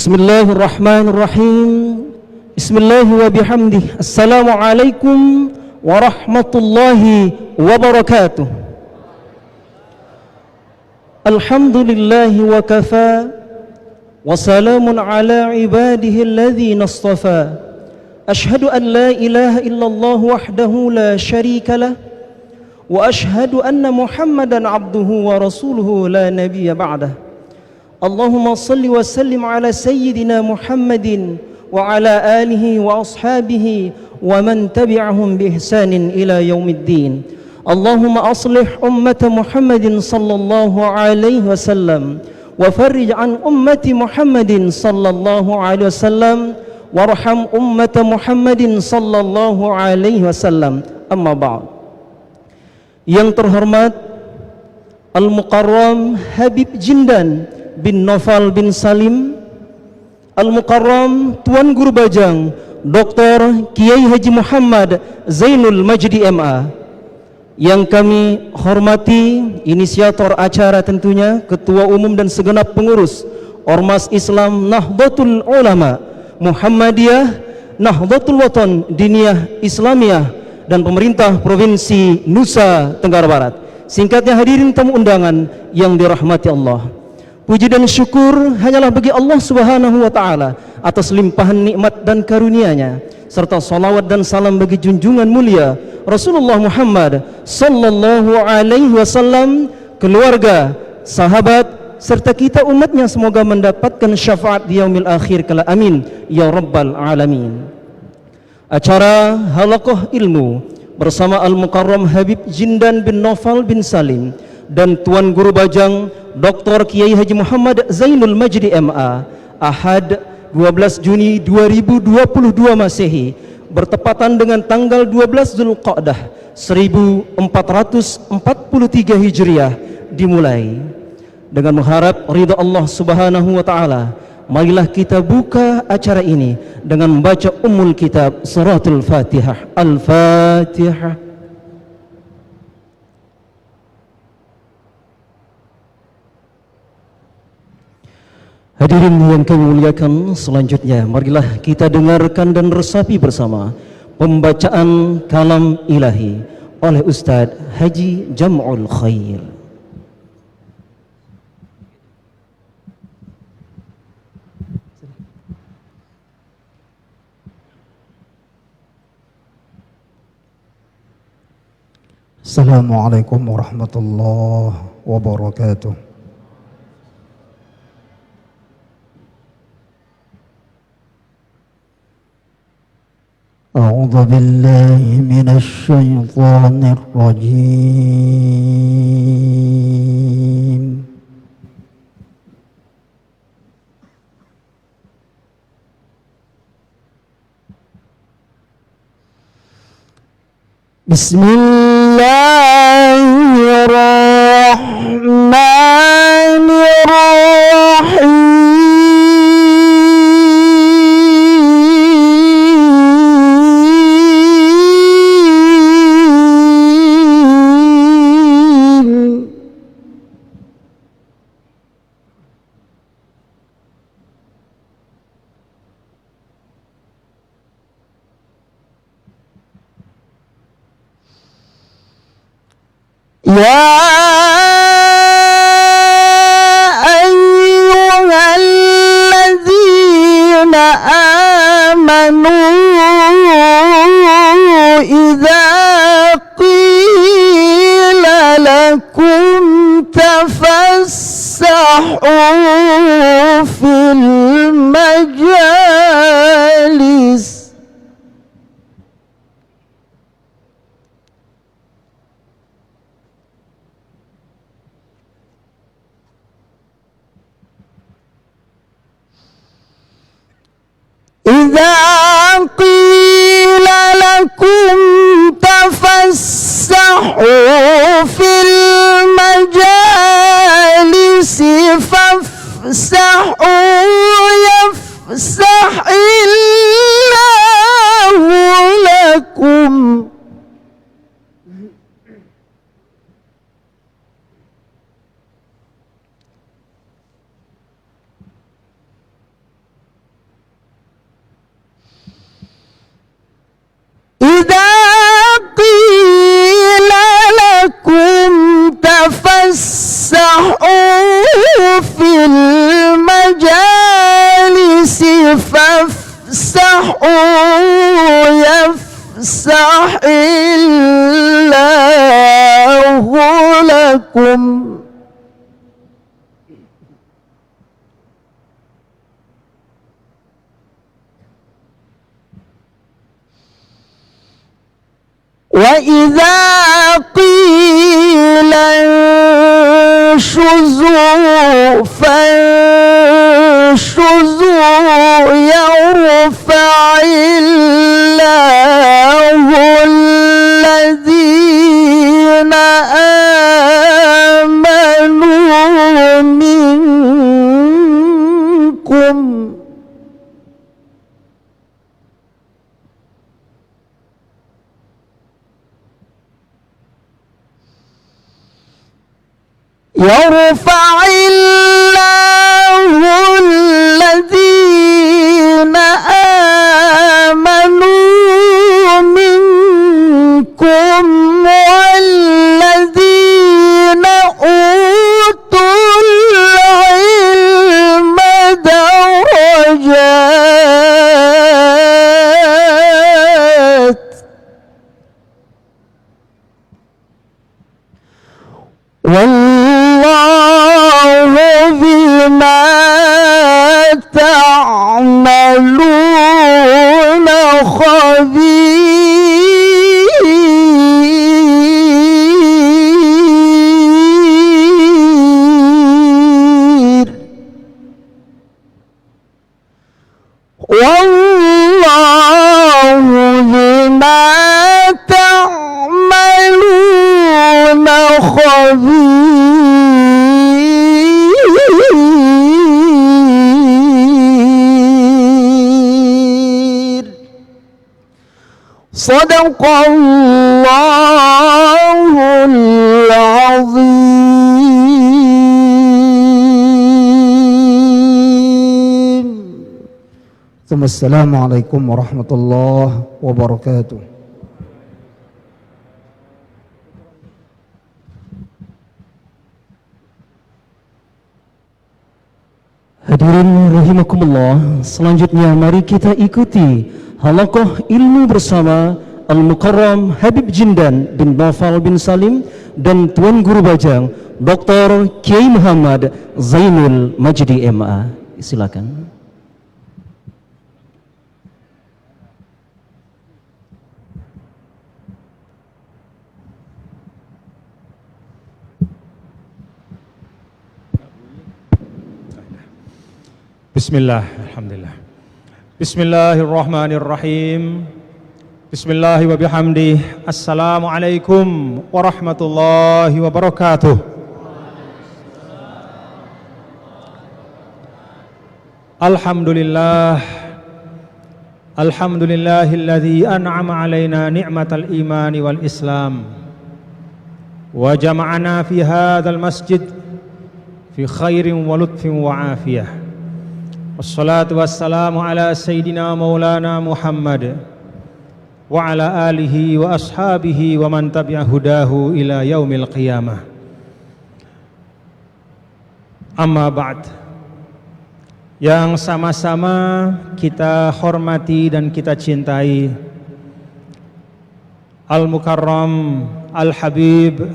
Bismillahirrahmanirrahim. Bismillahi wa bihamdih. Assalamualaikum warahmatullahi wabarakatuh. Alhamdulillahi wa kafa wa salamun ala ibadihi alladhina istafa. Ashhadu an la ilaha illallah wahdahu la sharika lah wa ashhadu anna Muhammadan abduhu wa rasuluhu la nabiyya ba'dah. Allahumma salli wa sallim ala sayyidina Muhammadin wa ala alihi wa ashabihi wa man tabi'ahum bi ihsanin ila yaumiddin. Allahumma aslih ummata Muhammadin sallallahu alaihi wasallam wa farrij an ummati Muhammadin sallallahu alaihi wasallam warham ummata Muhammadin sallallahu alaihi wasallam. Amma ba'd. Yang terhormat Al-Mukarram Habib Jindan bin Noval bin Salim, Al-Mukarram Tuan Guru Bajang Dr. Kiai Haji Muhammad Zainul Majdi MA, yang kami hormati inisiator acara tentunya Ketua Umum dan segenap pengurus Ormas Islam Nahdlatul Ulama Muhammadiyah, Nahdlatul Watan Diniyah Islamiyah, dan pemerintah Provinsi Nusa Tenggara Barat. Singkatnya, hadirin tamu undangan yang dirahmati Allah, puji dan syukur hanyalah bagi Allah Subhanahu wa ta'ala atas limpahan nikmat dan karunia-Nya, serta salawat dan salam bagi junjungan mulia Rasulullah Muhammad sallallahu alaihi wasallam, keluarga, sahabat, serta kita umatnya, semoga mendapatkan syafaat di yaumil akhir kala. Amin ya rabbal alamin. Acara halaqah ilmu bersama Al-Mukarram Habib Jindan bin Noval bin Salim dan Tuan Guru Bajang Dr. Kiai Haji Muhammad Zainul Majdi MA, Ahad 12 Juni 2022 Masehi, bertepatan dengan tanggal 12 Zulqa'dah 1443 Hijriah, dimulai. Dengan mengharap ridha Allah Subhanahu wa ta'ala, marilah kita buka acara ini dengan membaca Ummul Kitab Suratul Fatihah. Al-Fatihah. Hadirin yang kami muliakan, selanjutnya marilah kita dengarkan dan resapi bersama pembacaan kalam ilahi oleh Ustaz Haji Jam'ul Khair. Assalamualaikum warahmatullahi wabarakatuh. أعوذ بالله من الشيطان الرجيم. بسم الله الرحمن الرحيم. يا أيها الذين آمنوا إذا قيل لكم تفسحوا في المجالس إذا قيل لكم تفسحوا في المجالس فافسحوا يفسح الله لكم لكم وإذا قيل انشزوا فانشزوا يرفع الله الذين آمنوا منكم يرفع الله الذين آمنوا منكم والذين أوتوا العلم درجات والله بما تعملون خبير والله بما تعملون خبير صدق الله العظيم ثم السلام عليكم ورحمة الله وبركاته. Hadirin rahimakumullah, selanjutnya mari kita ikuti halaqah ilmu bersama Al-Mukarram Habib Jindan bin Naufal bin Salim dan Tuan Guru Bajang Dr. Kiai Muhammad Zainul Majdi MA. Silakan. Bismillah, alhamdulillah. Bismillahirrahmanirrahim. Bismillahi wa bihamdih. Assalamualaikum warahmatullahi wabarakatuh. Alhamdulillah. Alhamdulillahilladzi an'ama alaina ni'matal imani wal islam wa jama'ana fi hadzal masjid fi khairin wa lutfin wa afiyah. Wassalatu wassalamu ala sayyidina maulana Muhammad wa ala alihi wa ashabihi wa man tabi'a hudahu ila yaumil qiyamah. Amma ba'd. Yang sama-sama kita hormati dan kita cintai Al-Mukarram Al-Habib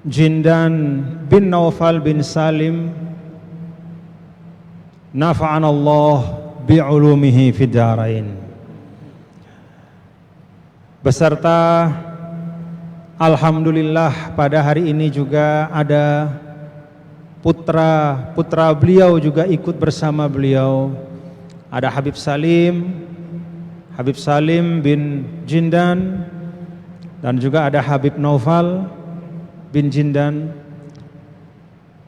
Jindan bin Naufal bin Salim, nafa'anallah bi'ulumihi fid darain, beserta alhamdulillah pada hari ini juga ada putra beliau juga ikut bersama beliau. Ada Habib Salim bin Jindan, dan juga ada Habib Naufal bin Jindan.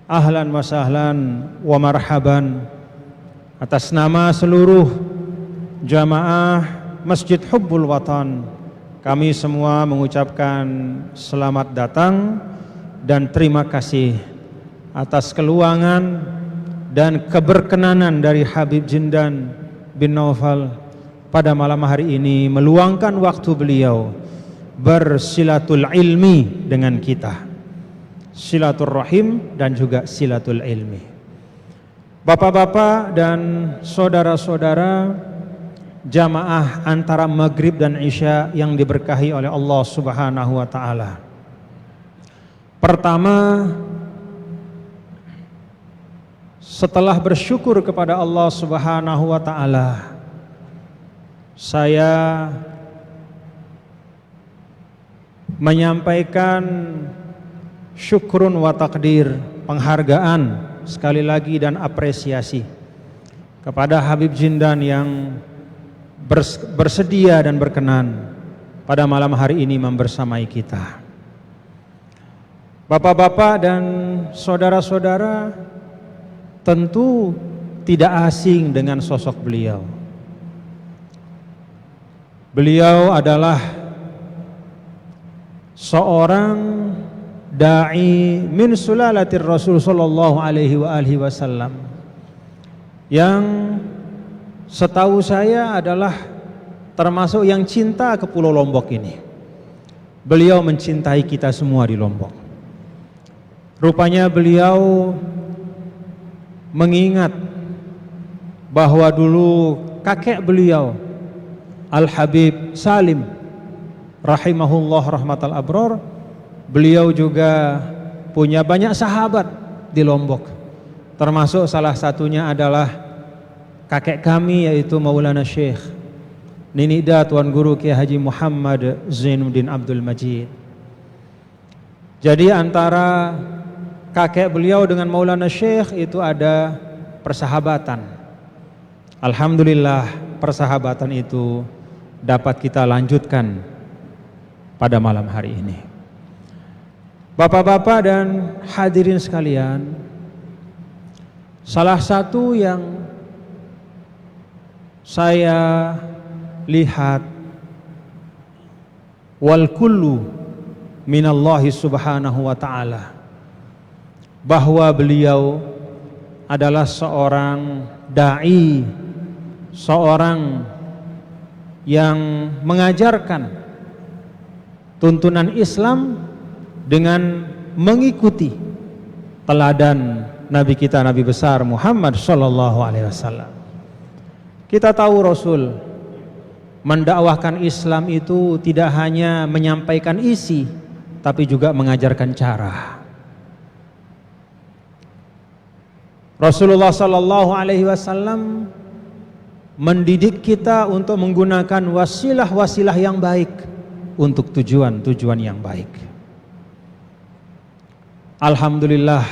Ahlan wa sahlan wa marhaban atas nama seluruh jamaah Masjid Hubbul Watan, kami semua mengucapkan selamat datang dan terima kasih atas keluangan dan keberkenanan dari Habib Jindan bin Naufal pada malam hari ini meluangkan waktu beliau bersilatul ilmi dengan kita, silaturrahim dan juga silatul ilmi. Bapak-bapak dan saudara-saudara jamaah antara maghrib dan isya yang diberkahi oleh Allah Subhanahu wa ta'ala, Pertama, setelah bersyukur kepada Allah Subhanahu wa taala, saya menyampaikan syukrun wa takdir, penghargaan sekali lagi dan apresiasi kepada Habib Jindan yang bersedia dan berkenan pada malam hari ini membersamai kita. Bapak-bapak dan saudara-saudara tentu tidak asing dengan sosok beliau. Beliau adalah seorang da'i min sulalatir Rasul sallallahu alaihi wasallam yang setahu saya adalah termasuk yang cinta ke Pulau Lombok ini. Beliau mencintai kita semua di Lombok. Rupanya beliau mengingat bahwa dulu kakek beliau Al-Habib Salim rahimahullah rahmatal abror, beliau juga punya banyak sahabat di Lombok. Termasuk salah satunya adalah kakek kami, yaitu Maulana Syekh Ninida Tuan Guru Kiai Haji Muhammad Zainuddin Abdul Majid. Jadi antara kakek beliau dengan Maulana Syekh itu ada persahabatan. Alhamdulillah persahabatan itu dapat kita lanjutkan pada malam hari ini. Bapak-bapak dan hadirin sekalian, salah satu yang saya lihat, wal kullu minallahi subhanahu wa ta'ala, bahwa beliau adalah seorang da'i, seorang yang mengajarkan tuntunan Islam dengan mengikuti teladan Nabi kita, Nabi besar Muhammad sallallahu alaihi wasallam. Kita tahu Rasul mendakwahkan Islam itu tidak hanya menyampaikan isi, tapi juga mengajarkan cara. Rasulullah sallallahu alaihi wasallam mendidik kita untuk menggunakan wasilah-wasilah yang baik untuk tujuan-tujuan yang baik. Alhamdulillah,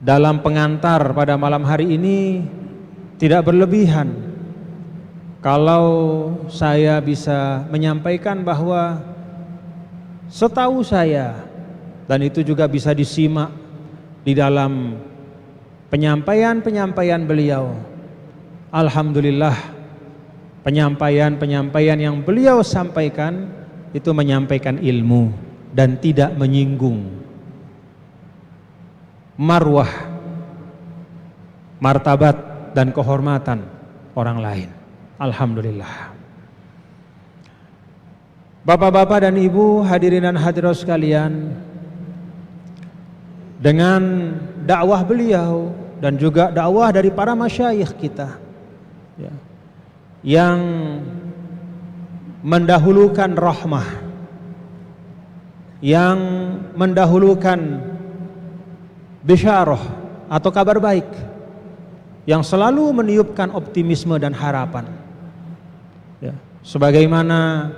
dalam pengantar pada malam hari ini tidak berlebihan kalau saya bisa menyampaikan bahwa setahu saya, dan itu juga bisa disimak di dalam penyampaian-penyampaian beliau, alhamdulillah penyampaian-penyampaian yang beliau sampaikan itu menyampaikan ilmu dan tidak menyinggung marwah, martabat dan kehormatan orang lain. Alhamdulillah. Bapak-bapak dan ibu, hadirin dan hadirat sekalian, dengan dakwah beliau dan juga dakwah dari para masyayikh kita, ya, yang mendahulukan rahmah, yang mendahulukan bisyarah atau kabar baik, yang selalu meniupkan optimisme dan harapan, ya, sebagaimana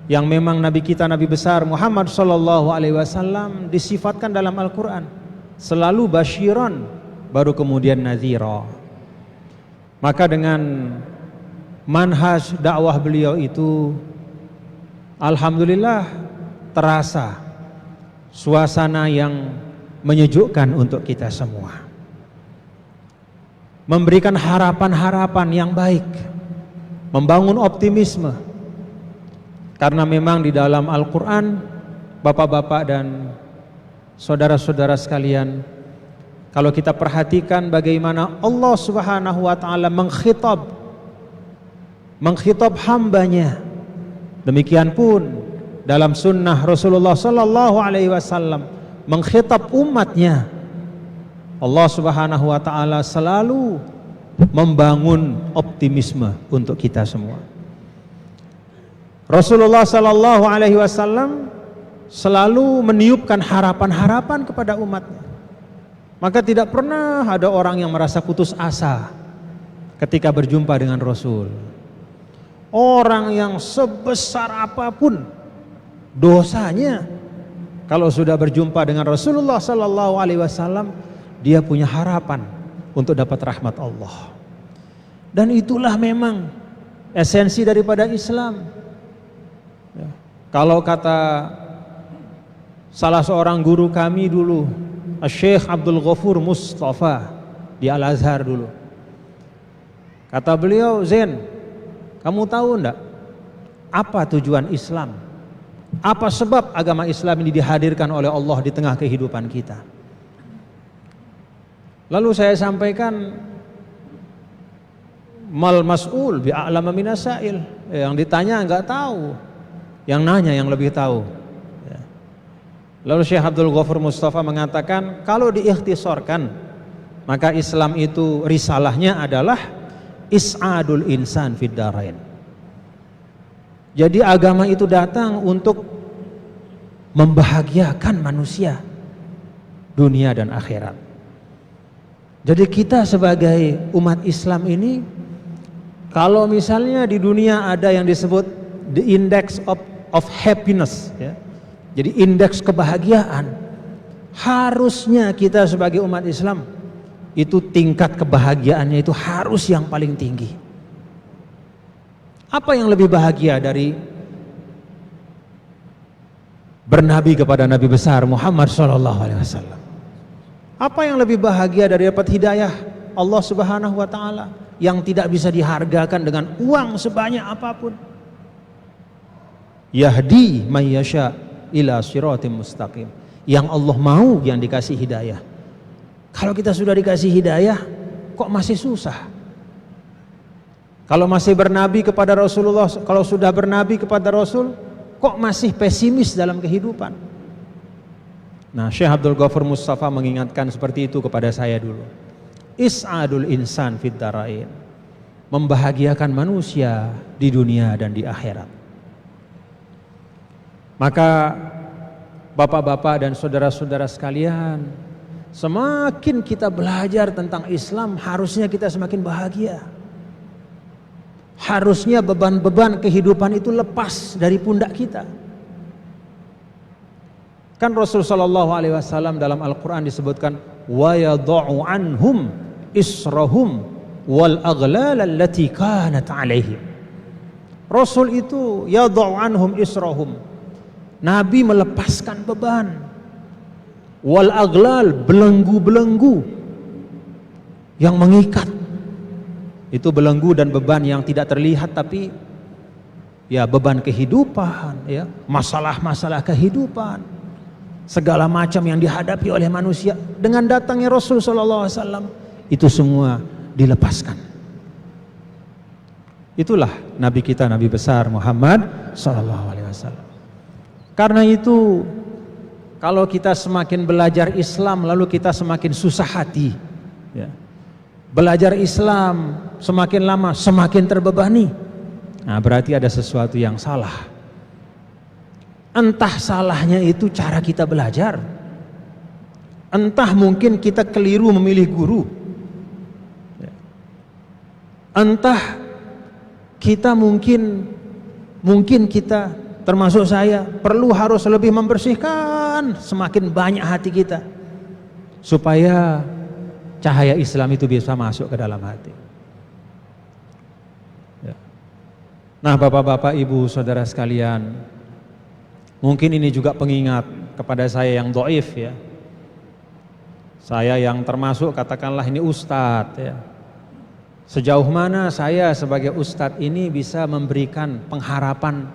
yang memang Nabi kita, Nabi besar Muhammad sallallahu alaihi wasallam disifatkan dalam Al-Quran, selalu basyiran baru kemudian nadhira. Maka dengan manhaj dakwah beliau itu, alhamdulillah terasa suasana yang menyejukkan untuk kita semua, memberikan harapan-harapan yang baik, membangun optimisme. Karena memang di dalam Al-Quran, bapak-bapak dan saudara-saudara sekalian, kalau kita perhatikan bagaimana Allah Subhanahu wa ta'ala mengkhitab hambanya, demikian pun dalam sunnah Rasulullah sallallahu alaihi wasallam mengkhitab umatnya, Allah Subhanahu wa ta'ala selalu membangun optimisme untuk kita semua. Rasulullah sallallahu alaihi wasallam selalu meniupkan harapan-harapan kepada umatnya. Maka tidak pernah ada orang yang merasa putus asa ketika berjumpa dengan Rasul. Orang yang sebesar apapun dosanya, kalau sudah berjumpa dengan Rasulullah sallallahu alaihi wasallam, dia punya harapan untuk dapat rahmat Allah. Dan itulah memang esensi daripada Islam. Ya. Kalau kata salah seorang guru kami dulu, Syekh Abdul Ghafur Mustafa di Al-Azhar dulu, kata beliau, Zain, kamu tahu enggak apa tujuan Islam? Apa sebab agama Islam ini dihadirkan oleh Allah di tengah kehidupan kita? Lalu saya sampaikan, mal mas'ul bi a'lama minasail, yang ditanya enggak tahu, yang nanya yang lebih tahu. Lalu Syekh Abdul Ghafur Mustafa mengatakan, kalau diikhtisorkan, maka Islam itu risalahnya adalah is'adul insan fid darain. Jadi agama itu datang untuk membahagiakan manusia dunia dan akhirat. Jadi kita sebagai umat Islam ini, kalau misalnya di dunia ada yang disebut the index of happiness, ya, jadi indeks kebahagiaan, harusnya kita sebagai umat Islam itu tingkat kebahagiaannya itu harus yang paling tinggi. Apa yang lebih bahagia dari bernabi kepada Nabi besar Muhammad SAW? Apa yang lebih bahagia dari dapat hidayah Allah Subhanahu wa Ta'ala yang tidak bisa dihargakan dengan uang sebanyak apapun? Yahdi may yasha ila siratim mustaqim. Yang Allah mau yang dikasih hidayah. Kalau kita sudah dikasih hidayah, kok masih susah? Kalau masih bernabi kepada Rasulullah, kalau sudah bernabi kepada Rasul, kok masih pesimis dalam kehidupan? Nah, Syekh Abdul Ghafur Mustafa mengingatkan seperti itu kepada saya dulu. Is'adul insan fid darain, membahagiakan manusia di dunia dan di akhirat. Maka bapak-bapak dan saudara-saudara sekalian, semakin kita belajar tentang Islam, harusnya kita semakin bahagia. Harusnya beban-beban kehidupan itu lepas dari pundak kita. Kan Rasul sallallahu alaihi wasallam dalam Al-Qur'an disebutkan wa yadh'u anhum israhum wal aghlal allati kanat alaihim. Rasul itu yadh'u anhum israhum. Nabi melepaskan beban. Wal aghlal, belenggu-belenggu yang mengikat. Itu belenggu dan beban yang tidak terlihat, tapi ya beban kehidupan, ya, masalah-masalah kehidupan, segala macam yang dihadapi oleh manusia. Dengan datangnya Rasul sallallahu alaihi wasallam, itu semua dilepaskan. Itulah nabi kita, nabi besar Muhammad sallallahu alaihi wasallam. Karena itu, kalau kita semakin belajar Islam lalu kita semakin susah hati, ya. Belajar Islam semakin lama semakin terbebani, nah berarti ada sesuatu yang salah. Entah salahnya itu cara kita belajar, entah mungkin kita keliru memilih guru, entah kita mungkin kita termasuk saya perlu harus lebih membersihkan semakin banyak hati kita supaya cahaya Islam itu bisa masuk ke dalam hati. Ya. Nah, bapak-bapak, ibu, saudara sekalian, mungkin ini juga pengingat kepada saya yang dhaif, ya. Saya yang termasuk katakanlah ini ustadz, ya. Sejauh mana saya sebagai ustadz ini bisa memberikan pengharapan,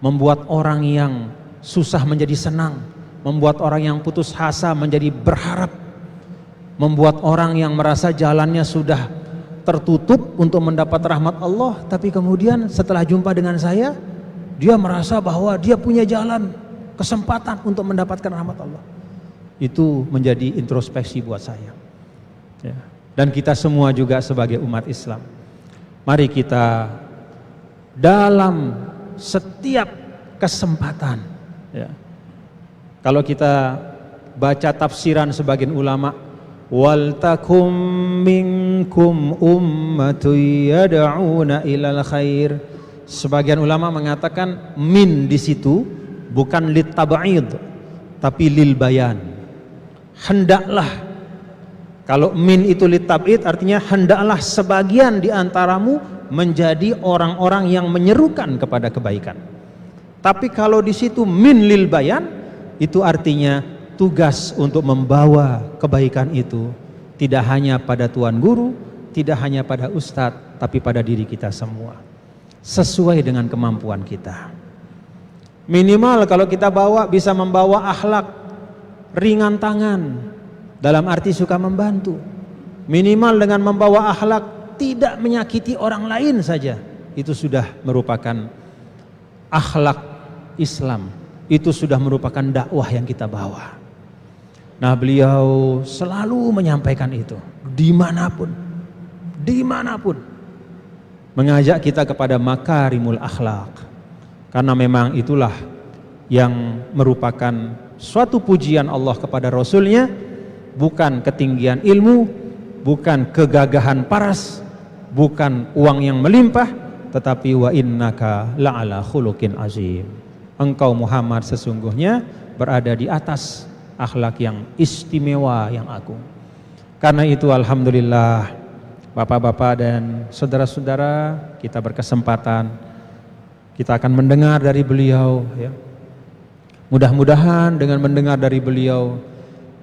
membuat orang yang susah menjadi senang, membuat orang yang putus asa menjadi berharap, membuat orang yang merasa jalannya sudah tertutup untuk mendapat rahmat Allah, tapi kemudian setelah jumpa dengan saya, dia merasa bahwa dia punya jalan, kesempatan untuk mendapatkan rahmat Allah. Itu menjadi introspeksi buat saya, ya. Dan kita semua juga sebagai umat Islam, mari kita dalam setiap kesempatan, ya, Kalau kita baca tafsiran sebagian ulama, wal takum minkum ummatun yad'una ilal khair. Sebagian ulama mengatakan min di situ bukan lit tab'id tapi lil bayan. Hendaklah, kalau min itu lit tab'id artinya hendaklah sebagian di antaramu menjadi orang-orang yang menyerukan kepada kebaikan. Tapi kalau di situ min lil bayan, itu artinya tugas untuk membawa kebaikan itu tidak hanya pada tuan guru, tidak hanya pada ustadz, tapi pada diri kita semua, sesuai dengan kemampuan kita. Minimal kalau kita bisa membawa akhlak ringan tangan, dalam arti suka membantu. Minimal dengan membawa akhlak tidak menyakiti orang lain saja, itu sudah merupakan akhlak Islam, itu sudah merupakan dakwah yang kita bawa. Nah, beliau selalu menyampaikan itu dimanapun, mengajak kita kepada makarimul akhlak, karena memang itulah yang merupakan suatu pujian Allah kepada Rasulnya, bukan ketinggian ilmu, bukan kegagahan paras, bukan uang yang melimpah, tetapi wa innaka la'ala khuluqin azim. Engkau Muhammad sesungguhnya berada di atas akhlak yang istimewa, yang agung. Karena itu alhamdulillah Bapak-bapak dan saudara-saudara, kita berkesempatan kita akan mendengar dari beliau ya. Mudah-mudahan dengan mendengar dari beliau,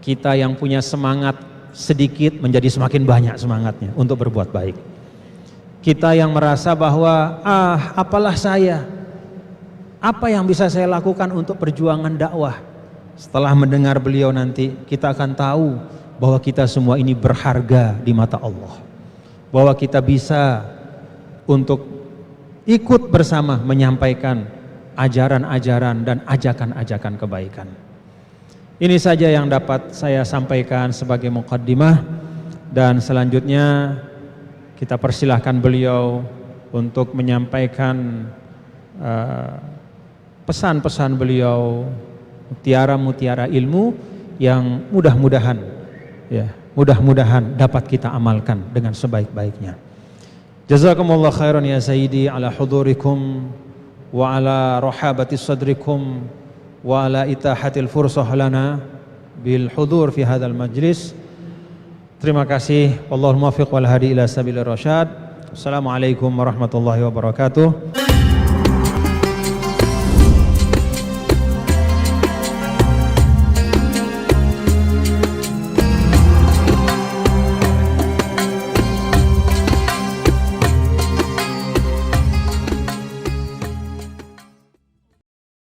kita yang punya semangat sedikit menjadi semakin banyak semangatnya untuk berbuat baik. Kita yang merasa bahwa apalah saya, apa yang bisa saya lakukan untuk perjuangan dakwah, setelah mendengar beliau nanti kita akan tahu bahwa kita semua ini berharga di mata Allah, bahwa kita bisa untuk ikut bersama menyampaikan ajaran-ajaran dan ajakan-ajakan kebaikan. Ini saja yang dapat saya sampaikan sebagai muqaddimah, dan selanjutnya kita persilahkan beliau untuk menyampaikan pesan-pesan beliau, mutiara-mutiara ilmu yang mudah-mudahan dapat kita amalkan dengan sebaik-baiknya. Jazakumullah khairan ya sayyidi ala hudurikum wa ala rahabati sadrikum wa ala itahatil fursah lana bil hudur fi hadzal majlis. Terima kasih. Wallahul muwaffiq wal hadi ila sabilir rasyad. Assalamualaikum warahmatullahi wabarakatuh.